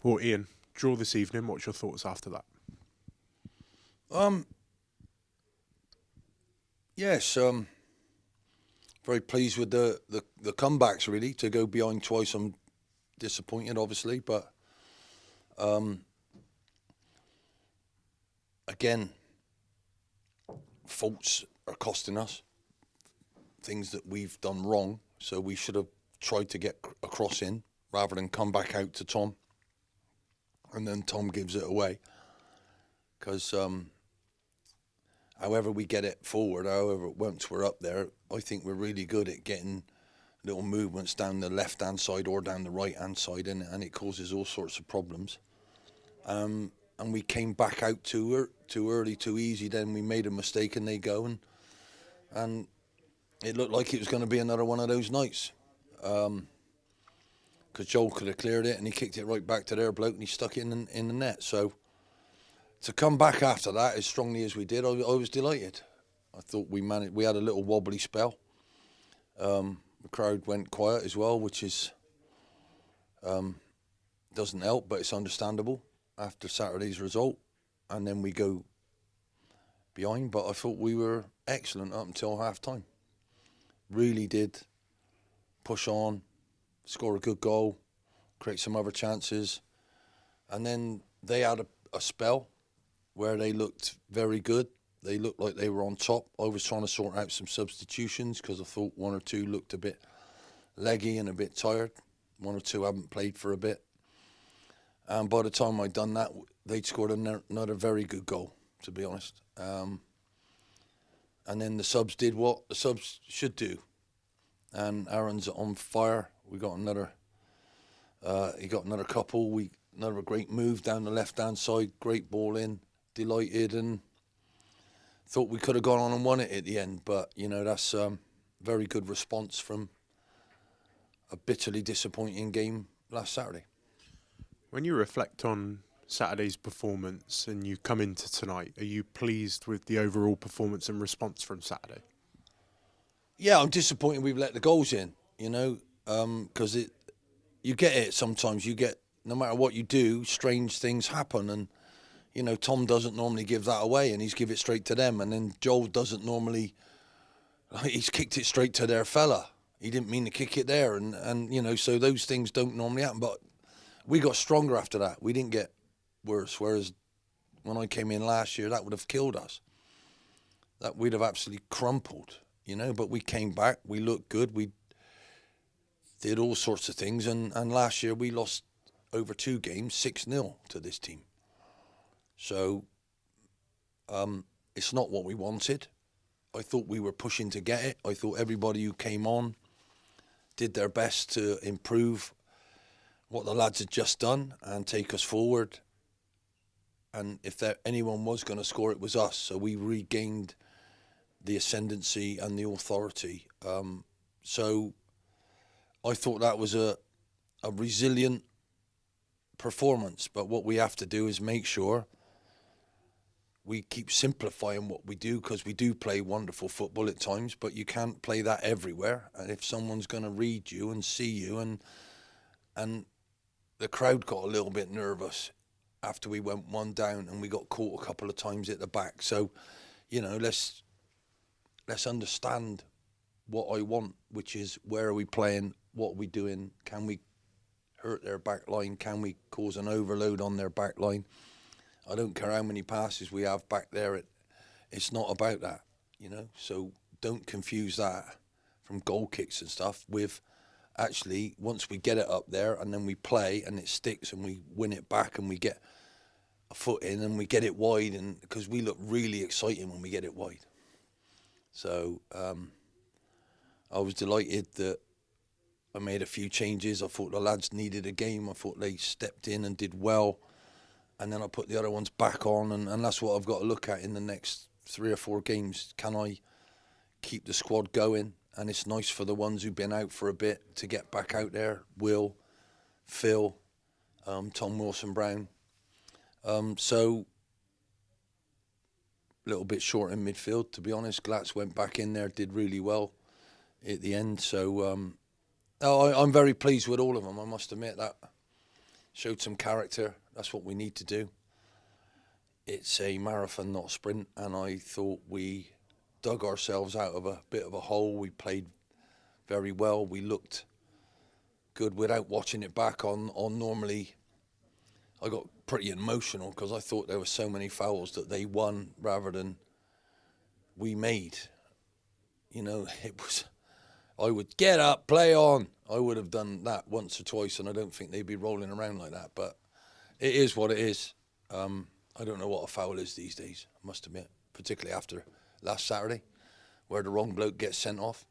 Well, Ian, draw this evening. What's your thoughts after that? Um, yes, very pleased with the comebacks, really. To go behind twice, I'm disappointed, obviously, but um, again, faults are costing us, things that we've done wrong, so we should have tried to get a cross in rather than come back out to Tom, and then Tom gives it away. Because however we get it forward, however once we're up there, I think we're really good at getting little movements down the left-hand side or down the right-hand side, and it causes all sorts of problems. And we came back out too early, too easy. Then we made a mistake, and they go, and it looked like it was going to be another one of those nights. Because Joel could have cleared it, and he kicked it right back to their bloke, and he stuck it in the net. So to come back after that as strongly as we did, I was delighted. I thought we managed. We had a little wobbly spell. The crowd went quiet as well, which is doesn't help, but it's understandable after Saturday's result. And then we go behind, but I thought we were excellent up until half time. Really did push on, score a good goal, create some other chances, and then they had a spell where they looked very good. They looked like they were on top. I was trying to sort out some substitutions because I thought one or two looked a bit leggy and a bit tired. One or two haven't played for a bit. And by the time I'd done that, they'd scored another very good goal, to be honest. And then the subs did what the subs should do. And Aaron's on fire. We got another. He got another couple. Another great move down the left-hand side. Great ball in. Delighted, and thought we could have gone on and won it at the end. But that's very good response from a bitterly disappointing game last Saturday. When you reflect on Saturday's performance and you come into tonight, are you pleased with the overall performance and response from Saturday? Yeah, I'm disappointed we've let the goals in, because you get it sometimes. You get, no matter what you do, strange things happen. And, Tom doesn't normally give that away, and he's give it straight to them. And then Joel doesn't normally, he's kicked it straight to their fella. He didn't mean to kick it there. And so those things don't normally happen. But we got stronger after that. We didn't get worse. Whereas when I came in last year, that would have killed us. That we'd have absolutely crumpled. But we came back, we looked good, we did all sorts of things, and last year we lost over 2 games, 6-0 to this team. So it's not what we wanted. I thought we were pushing to get it. I thought everybody who came on did their best to improve what the lads had just done and take us forward. And if anyone was going to score, it was us. So we regained the ascendancy and the authority. So I thought that was a resilient performance. But what we have to do is make sure we keep simplifying what we do, because we do play wonderful football at times, but you can't play that everywhere. And if someone's going to read you and see you, and the crowd got a little bit nervous after we went one down and we got caught a couple of times at the back. So, let's understand what I want, which is where are we playing, what are we doing, can we hurt their back line, can we cause an overload on their back line. I don't care how many passes we have back there, it's not about that, so don't confuse that from goal kicks and stuff with actually once we get it up there and then we play and it sticks and we win it back and we get a foot in and we get it wide, and because we look really exciting when we get it wide. So I was delighted that I made a few changes. I thought the lads needed a game. I thought they stepped in and did well. And then I put the other ones back on, and that's what I've got to look at in the next 3 or 4 games. Can I keep the squad going? And it's nice for the ones who've been out for a bit to get back out there. Will, Phil, Tom Wilson-Brown. So a little bit short in midfield, to be honest. Glatz went back in there, did really well at the end. So I'm very pleased with all of them, I must admit that. showed some character. That's what we need to do. It's a marathon, not a sprint, and I thought we dug ourselves out of a bit of a hole. We played very well. We looked good without watching it back on normally. I got pretty emotional because I thought there were so many fouls that they won rather than we made. You know, it was, I would get up, play on. I would have done that once or twice, and I don't think they'd be rolling around like that. But it is what it is. I don't know what a foul is these days, I must admit, particularly after last Saturday, where the wrong bloke gets sent off.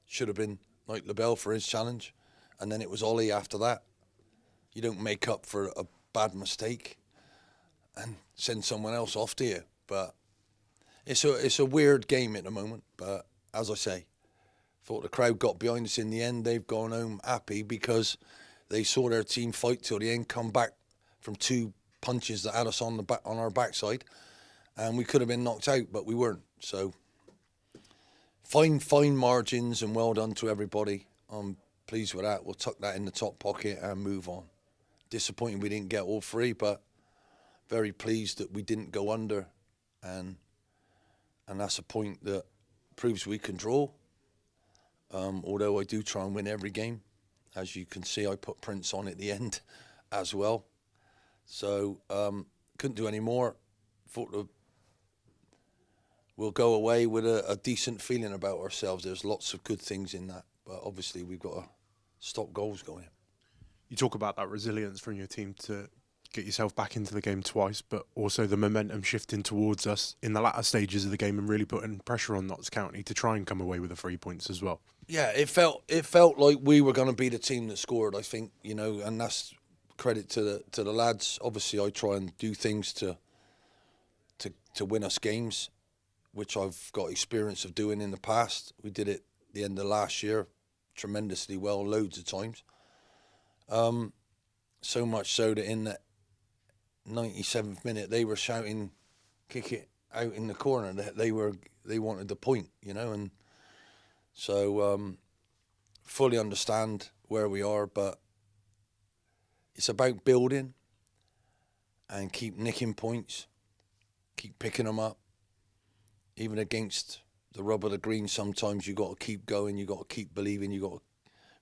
Should have been Mike LaBelle for his challenge, and then it was Ollie after that. You don't make up for a bad mistake and send someone else off, do you? But it's a weird game at the moment. But as I say, thought the crowd got behind us in the end. They've gone home happy because they saw their team fight till the end, come back from 2 punches that had us on our backside, and we could have been knocked out, but we weren't. So fine margins, and well done to everybody. I'm pleased with that. We'll tuck that in the top pocket and move on. Disappointing we didn't get all 3, but very pleased that we didn't go under, and that's a point that proves we can draw. Although I do try and win every game. As you can see, I put Prince on at the end as well. So couldn't do any more. Thought we'll go away with a decent feeling about ourselves. There's lots of good things in that, but obviously we've got to stop goals going in. You talk about that resilience from your team to get yourself back into the game twice, but also the momentum shifting towards us in the latter stages of the game and really putting pressure on Notts County to try and come away with the 3 points as well. Yeah, it felt like we were going to be the team that scored, I think, you know, and that's credit to the lads. Obviously, I try and do things to win us games, which I've got experience of doing in the past. We did it the end of last year tremendously well, loads of times. So much so that in the 97th minute, they were shouting, "Kick it out in the corner." They wanted the point, you know, and so fully understand where we are, but it's about building and keep nicking points, keep picking them up. Even against the rub of the green, sometimes you got to keep going, you got to keep believing, you got to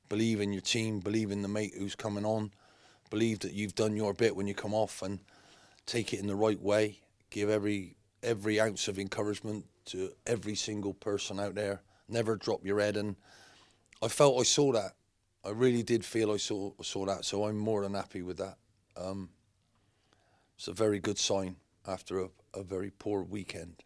believe in your team, believe in the mate who's coming on, believe that you've done your bit when you come off, and take it in the right way. Give every ounce of encouragement to every single person out there. Never drop your head, and I felt I saw that. I really did feel I saw that, so I'm more than happy with that. It's a very good sign after a very poor weekend.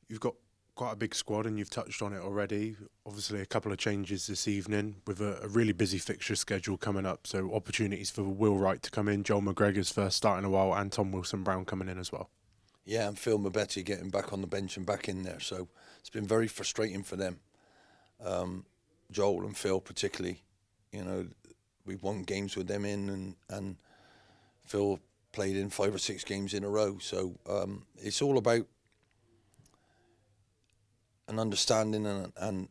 You've got quite a big squad, and you've touched on it already. Obviously, a couple of changes this evening with a really busy fixture schedule coming up. So opportunities for Will Wright to come in, Joel McGregor's first start in a while, and Tom Wilson-Brown coming in as well. Yeah, and Phil Mabetti getting back on the bench and back in there. So it's been very frustrating for them. Joel and Phil particularly. You know, we've won games with them in, and Phil played in 5 or 6 games in a row. So it's all about an understanding and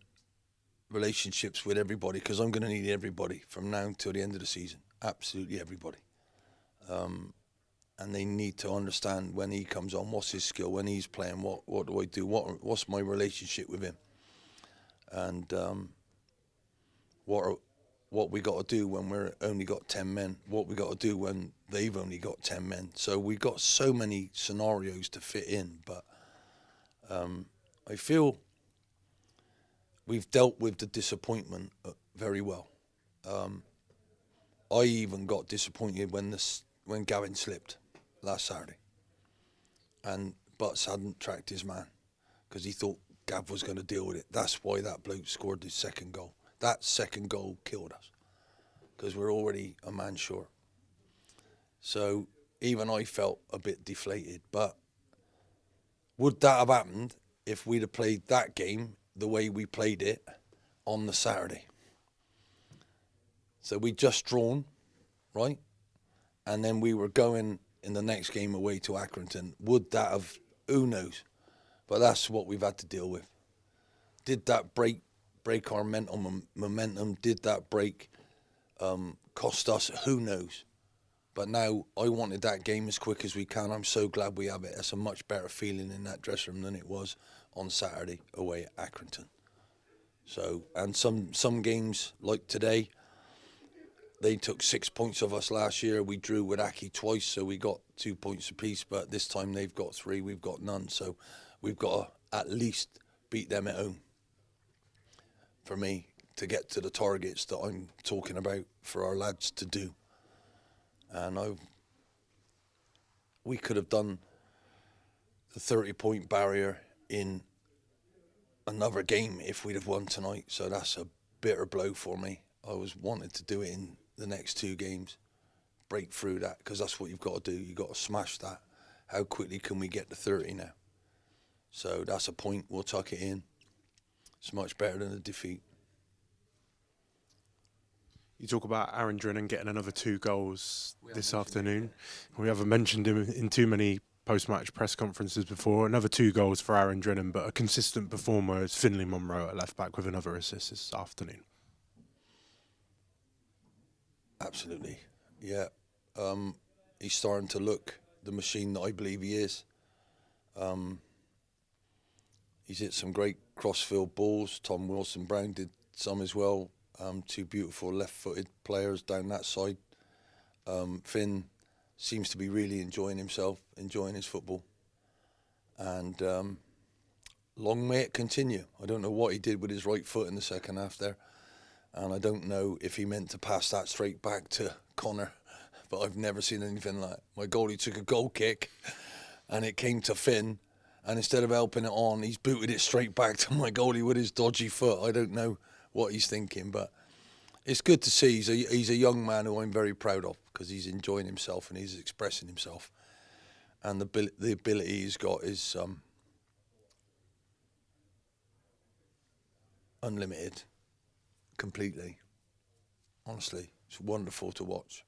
relationships with everybody, because I'm going to need everybody from now till the end of the season. Absolutely everybody. And they need to understand when he comes on, what's his skill, when he's playing, what do I do, what's my relationship with him, and what we got to do when we're only got 10 men, what we got to do when they've only got 10 men. So we've got so many scenarios to fit in, but I feel we've dealt with the disappointment very well. I even got disappointed when Gavin slipped last Saturday, and Butts hadn't tracked his man because he thought Gav was going to deal with it. That's why that bloke scored his second goal. That second goal killed us because we're already a man short. So even I felt a bit deflated. But would that have happened if we'd have played that game the way we played it on the Saturday? So we'd just drawn, right? And then we were going in the next game away to Accrington. Would that have, who knows? But that's what we've had to deal with. Did that break our mental momentum? Did that break Cost us, who knows? But now I wanted that game as quick as we can. I'm so glad we have it. It's a much better feeling in that dressing room than it was on Saturday away at Accrington. So, and some games like today, they took 6 points of us last year. We drew with Aki twice, so we got 2 points apiece. But this time they've got 3, we've got none. So we've got to at least beat them at home for me to get to the targets that I'm talking about for our lads to do. And we could have done the 30-point barrier in another game if we'd have won tonight. So that's a bitter blow for me. I was wanted to do it in the next 2 games, break through that, because that's what you've got to do. You've got to smash that. How quickly can we get to 30 now? So that's a point. We'll tuck it in. It's much better than a defeat. You talk about Aaron Drennan getting another 2 goals this afternoon. We haven't mentioned him in too many post-match press conferences before. Another 2 goals for Aaron Drennan, but a consistent performer is Finlay Monroe at left-back with another assist this afternoon. Absolutely, yeah. He's starting to look the machine that I believe he is. He's hit some great cross-field balls. Tom Wilson-Brown did some as well. 2 beautiful left-footed players down that side. Finn seems to be really enjoying himself, enjoying his football. And long may it continue. I don't know what he did with his right foot in the second half there. And I don't know if he meant to pass that straight back to Connor, but I've never seen anything like it. My goalie took a goal kick and it came to Finn, and instead of helping it on, he's booted it straight back to my goalie with his dodgy foot. I don't know what he's thinking, but it's good to see. He's a young man who I'm very proud of, because he's enjoying himself and he's expressing himself. And the ability he's got is unlimited. Completely. Honestly, it's wonderful to watch.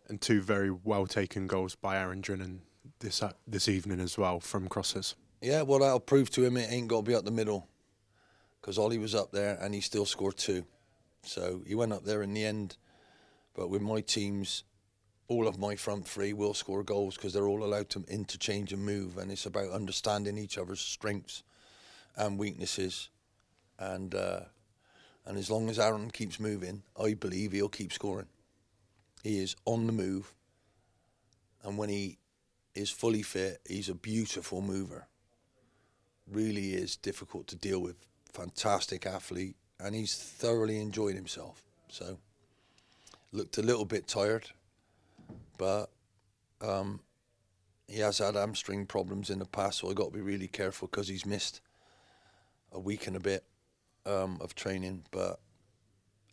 And 2 very well-taken goals by Aaron Drennan this evening as well from crosses. Yeah, well, that'll prove to him it ain't got to be up the middle, because Ollie was up there and he still scored 2. So he went up there in the end. But with my teams, all of my front 3 will score goals, because they're all allowed to interchange and move, and it's about understanding each other's strengths and weaknesses. And as long as Aaron keeps moving, I believe he'll keep scoring. He is on the move. And when he is fully fit, he's a beautiful mover. Really is difficult to deal with. Fantastic athlete. And he's thoroughly enjoyed himself. So, looked a little bit tired. But he has had hamstring problems in the past, so I've got to be really careful, because he's missed a week and a bit of training, but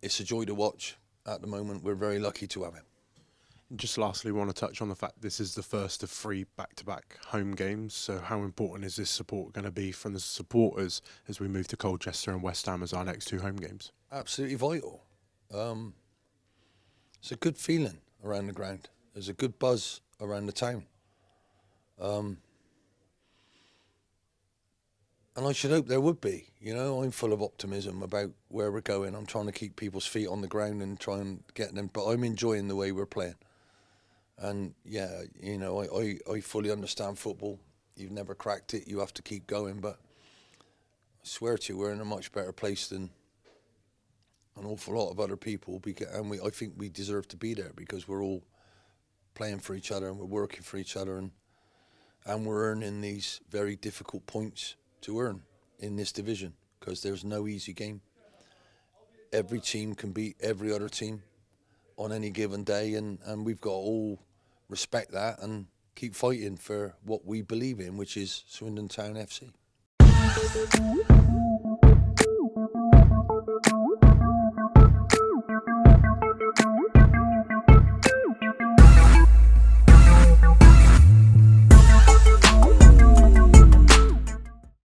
it's a joy to watch at the moment. We're very lucky to have him. Just lastly, we want to touch on the fact this is the first of 3 back-to-back home games. So how important is this support going to be from the supporters as we move to Colchester and West Ham as our next 2 home games? Absolutely vital. It's a good feeling around the ground. There's a good buzz around the town. And I should hope there would be. You know, I'm full of optimism about where we're going. I'm trying to keep people's feet on the ground and try and get them. But I'm enjoying the way we're playing. And, yeah, you know, I fully understand football. You've never cracked it. You have to keep going. But I swear to you, we're in a much better place than an awful lot of other people. And I think we deserve to be there, because we're all playing for each other and we're working for each other. And we're earning these very difficult points to earn in this division, because there's no easy game. Every team can beat every other team on any given day, and we've got to all respect that and keep fighting for what we believe in, which is Swindon Town FC.